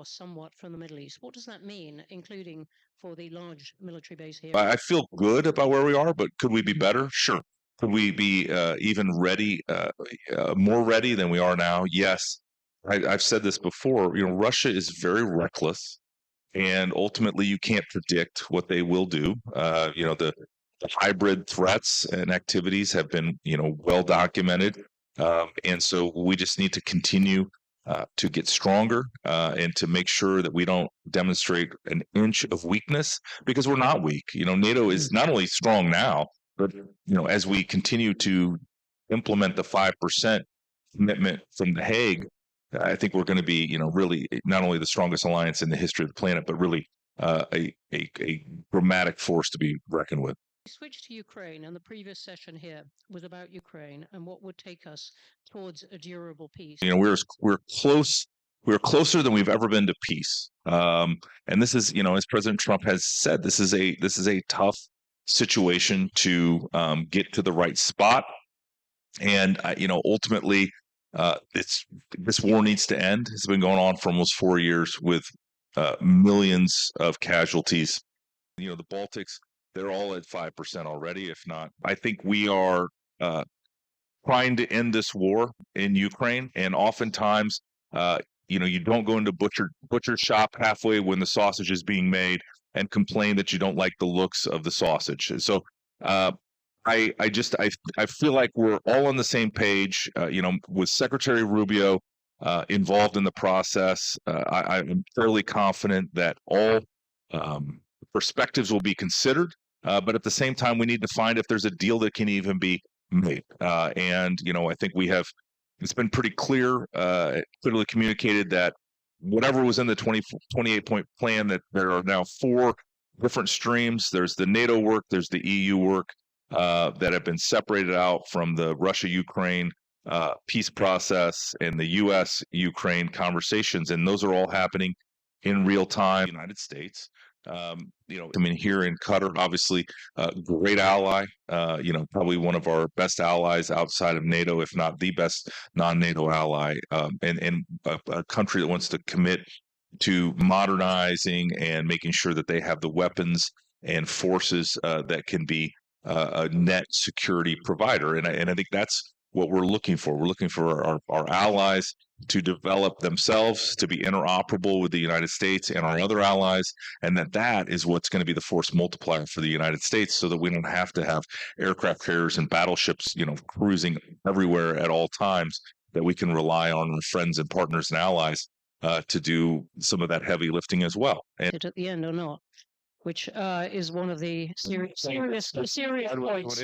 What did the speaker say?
somewhat from the Middle East. What does that mean, including for the large military base here? I feel good about where we are, but could we be better? Sure. Could we be even ready, more ready than we are now? Yes. I've said this before. Russia is very reckless, and ultimately, you can't predict what they will do. The hybrid threats and activities have been, well documented, and so we just need to continue to get stronger and to make sure that we don't demonstrate an inch of weakness, because we're not weak. NATO is not only strong now, but as we continue to implement the 5% commitment from The Hague, I think we're going to be, really not only the strongest alliance in the history of the planet, but really a dramatic force to be reckoned with. We switch to Ukraine, and the previous session here was about Ukraine and what would take us towards a durable peace. We're close. We're closer than we've ever been to peace. And this is, as President Trump has said, this is a tough situation to get to the right spot. And ultimately, this war needs to end. It's been going on for almost 4 years with millions of casualties. The Baltics, they're all at 5% already, if not. I think we are trying to end this war in Ukraine, and oftentimes, you don't go into butcher shop halfway when the sausage is being made and complain that you don't like the looks of the sausage. So I feel like we're all on the same page. With Secretary Rubio involved in the process, I'm fairly confident that all perspectives will be considered. But at the same time, we need to find if there's a deal that can even be made. And I think it's been pretty clearly communicated that whatever was in the 28-point plan, that there are now 4 different streams. There's the NATO work, there's the EU work that have been separated out from the Russia-Ukraine peace process and the U.S.-Ukraine conversations, and those are all happening in real time. United States. Here in Qatar, obviously, a great ally, probably one of our best allies outside of NATO, if not the best non-NATO ally, and a country that wants to commit to modernizing and making sure that they have the weapons and forces that can be a net security provider. And I think that's what we're looking for. We're looking for our allies to develop themselves to be interoperable with the United States and our other allies, and that is what's going to be the force multiplier for the United States, so that we don't have to have aircraft carriers and battleships, cruising everywhere at all times, that we can rely on our friends and partners and allies to do some of that heavy lifting as well. And at the end or not, which is one of the serious points.